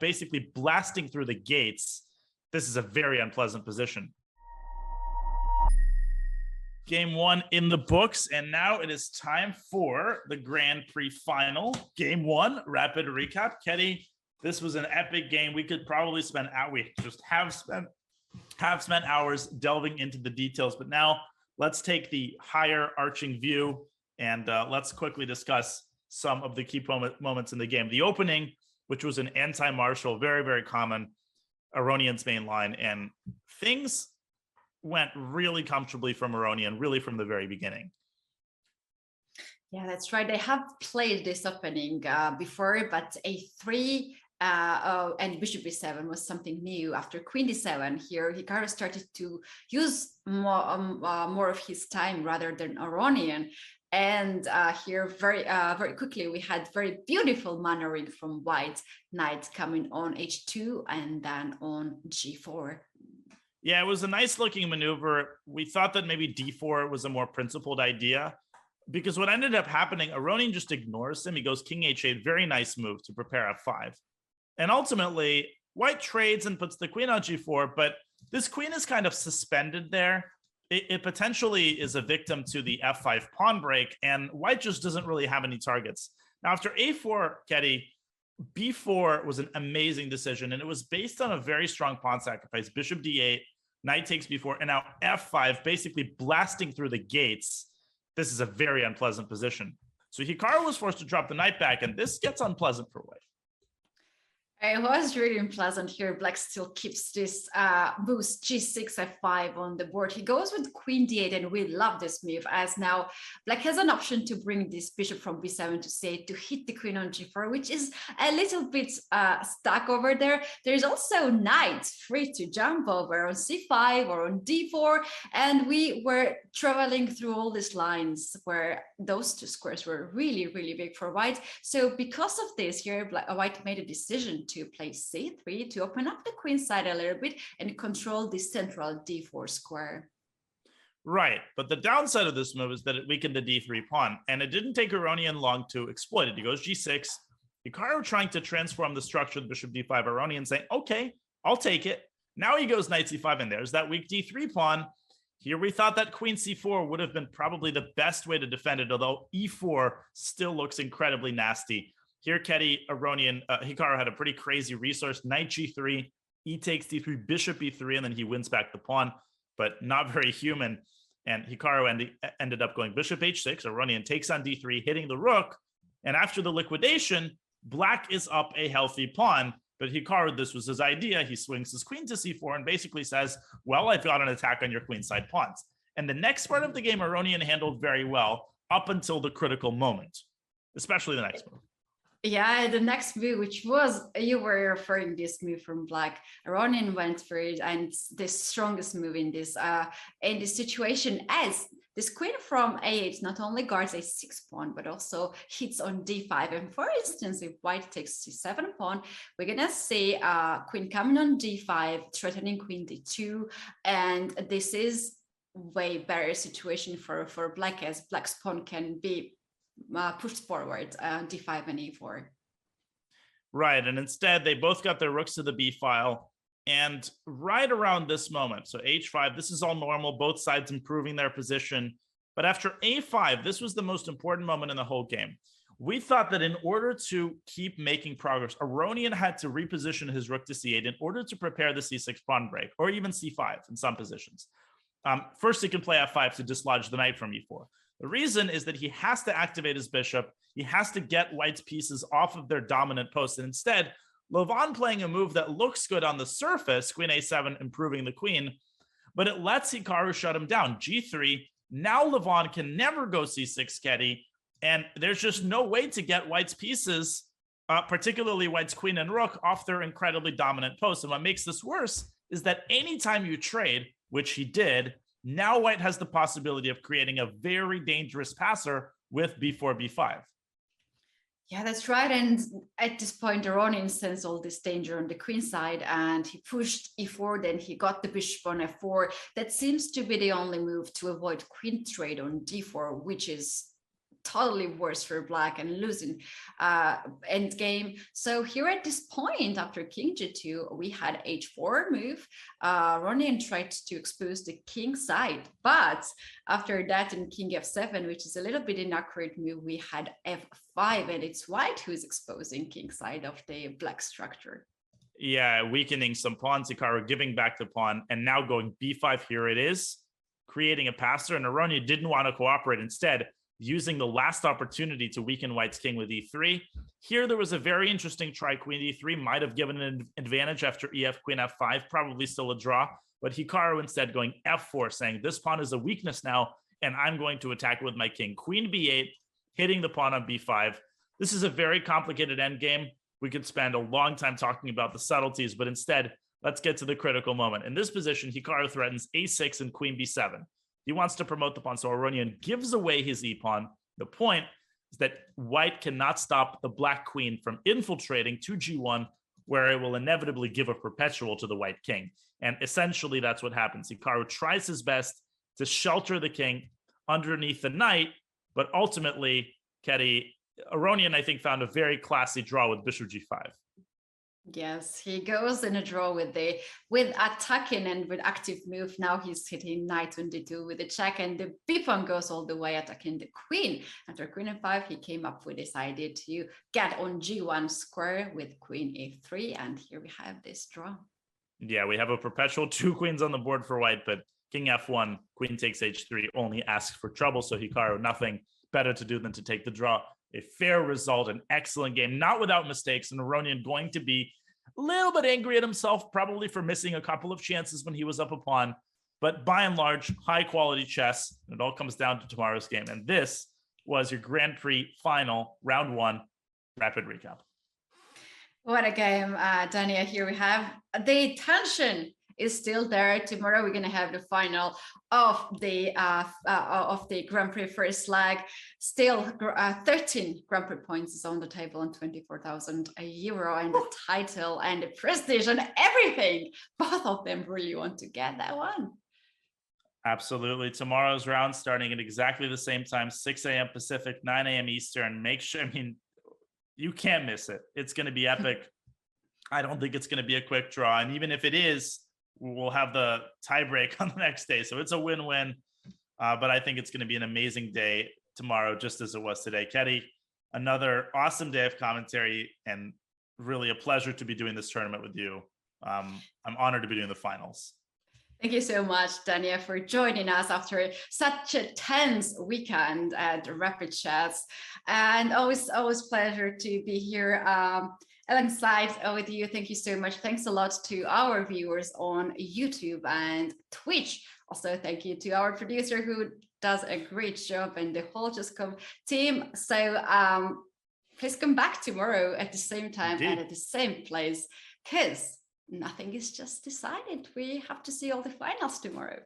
basically blasting through the gates. This is a very unpleasant position. Game 1 in the books, and now it is time for the Grand Prix final. Game 1, rapid recap. Ketty, this was an epic game. We could probably spend hours, we just have spent hours delving into the details, but now let's take the higher arching view and let's quickly discuss some of the key moments in the game. The opening, which was an anti-martial, very, very common, Aronian's main line, and things went really comfortably from Aronian, really from the very beginning. Yeah, that's right. They have played this opening before, but a3 and bishop b7 was something new. After queen d7, here Hikaru started to use more of his time rather than Aronian. And here very quickly we had very beautiful maneuvering from white, knight coming on h2 and then on g4. Yeah, it was a nice looking maneuver. We thought that maybe d4 was a more principled idea, because what ended up happening, Aronian just ignores him. He goes king h8, very nice move to prepare f5. And ultimately, white trades and puts the queen on g4, but this queen is kind of suspended there. It potentially is a victim to the f5 pawn break, and white just doesn't really have any targets. Now, after a4, Ketty, b4 was an amazing decision, and it was based on a very strong pawn sacrifice. Bishop d8, knight takes b4, and now f5, basically blasting through the gates. This is a very unpleasant position. So Hikaru was forced to drop the knight back, and this gets unpleasant for white. It was really unpleasant here. Black still keeps this boost g6 f5 on the board. He goes with queen d8, and we love this move, as now Black has an option to bring this bishop from b7 to c8 to hit the queen on g4, which is a little bit stuck over there. There's also knight free to jump over on c5 or on d4, and we were traveling through all these lines where those two squares were really, really big for white. So because of this, here white made a decision to play c3 to open up the queen side a little bit and control the central d4 square. Right, but the downside of this move is that it weakened the d3 pawn, and it didn't take Aronian long to exploit it. He goes g6, Hikaru trying to transform the structure of bishop d5, Aronian saying, okay, I'll take it. Now he goes knight c5, and there's that weak d3 pawn. Here we thought that queen c4 would have been probably the best way to defend it, although e4 still looks incredibly nasty. Here, Ketty, Aronian, Hikaru had a pretty crazy resource. Knight g3, e takes d3, bishop e3, and then he wins back the pawn, but not very human. And Hikaru ended up going bishop h6. Aronian takes on d3, hitting the rook. And after the liquidation, Black is up a healthy pawn. But Hikaru, this was his idea. He swings his queen to c4 and basically says, well, I've got an attack on your queenside pawns. And the next part of the game, Aronian handled very well up until the critical moment, especially the next move. Yeah, the next move, which was, you were referring this move from Black, Aronian went for it, and the strongest move in this situation, as this queen from a8 not only guards a6 pawn, but also hits on d5. And for instance, if white takes c7 pawn, we're gonna see queen coming on d5, threatening queen d2, and this is way better situation for Black, as Black's pawn can be pushed forward d5 and e4. Right, and instead they both got their rooks to the b file, and right around this moment, so h5, this is all normal, both sides improving their position, but after a5, this was the most important moment in the whole game. We thought that in order to keep making progress, Aronian had to reposition his rook to c8 in order to prepare the c6 pawn break, or even c5 in some positions. First, he can play f5 to dislodge the knight from e4. The reason is that he has to activate his bishop. He has to get white's pieces off of their dominant post. And instead, Levon playing a move that looks good on the surface, queen a7, improving the queen, but it lets Hikaru shut him down. g3, now Levon can never go c6, Ketty, and there's just no way to get white's pieces, particularly white's queen and rook, off their incredibly dominant post. And what makes this worse is that anytime you trade, which he did, now white has the possibility of creating a very dangerous passer with b4, b5. Yeah, that's right. And at this point, Aronian sensed all this danger on the queen side, and he pushed e4, then he got the bishop on f4. That seems to be the only move to avoid queen trade on d4, which is totally worse for black and losing end game. So here at this point, after king g2, we had h4 move. Aronian tried to expose the king side, but after that in king f7, which is a little bit inaccurate move, we had f5, and it's white who's exposing king side of the black structure. Yeah, weakening some pawns, Hikaru giving back the pawn, and now going b5, here it is, creating a passer, and Aronian didn't want to cooperate, instead using the last opportunity to weaken white's king with e3. Here there was a very interesting try, queen d3, might have given an advantage after ef, queen f5, probably still a draw, but Hikaru instead going f4, saying this pawn is a weakness now, and I'm going to attack with my king. Queen b8, hitting the pawn on b5. This is a very complicated endgame. We could spend a long time talking about the subtleties, but instead, let's get to the critical moment. In this position, Hikaru threatens a6 and queen b7. He wants to promote the pawn, so Aronian gives away his e-pawn. The point is that white cannot stop the black queen from infiltrating to g1, where it will inevitably give a perpetual to the white king. And essentially, that's what happens. Hikaru tries his best to shelter the king underneath the knight, but ultimately, Ketty, Aronian, I think, found a very classy draw with bishop g5. Yes, he goes in a draw with attacking and with active move. Now he's hitting knight on d2 with a check, and the b pawn goes all the way attacking the queen. After queen f5, he came up with this idea to get on g1 square with queen a3, and here we have this draw. Yeah, we have a perpetual 2 queens on the board for white, but king f1, queen takes h3 only asks for trouble, so Hikaru, nothing better to do than to take the draw. A fair result, an excellent game, not without mistakes, and Aronian going to be a little bit angry at himself, probably for missing a couple of chances when he was up a pawn, but by and large, high quality chess. It all comes down to tomorrow's game, and this was your Grand Prix final, round 1, rapid recap. What a game, Dania. Here we have the tension is still there. Tomorrow we're going to have the final of the Grand Prix first leg. Still 13 Grand Prix points is on the table and 24,000 euro, and the title and the prestige and everything. Both of them really want to get that one. Absolutely. Tomorrow's round starting at exactly the same time, 6 a.m. Pacific, 9 a.m. Eastern. Make sure, you can't miss it. It's going to be epic. I don't think it's going to be a quick draw. And even if it is, we'll have the tiebreak on the next day. So it's a win-win. But I think it's going to be an amazing day tomorrow, just as it was today. Ketty, another awesome day of commentary, and really a pleasure to be doing this tournament with you. I'm honored to be doing the finals. Thank you so much, Dania, for joining us after such a tense weekend at Rapid Chess. And always pleasure to be here alongside with you. Thank you so much. Thanks a lot to our viewers on YouTube and Twitch. Also, thank you to our producer who does a great job, and the whole Chess.com team. So please come back tomorrow at the same time and at the same place, because nothing is just decided. We have to see all the finals tomorrow.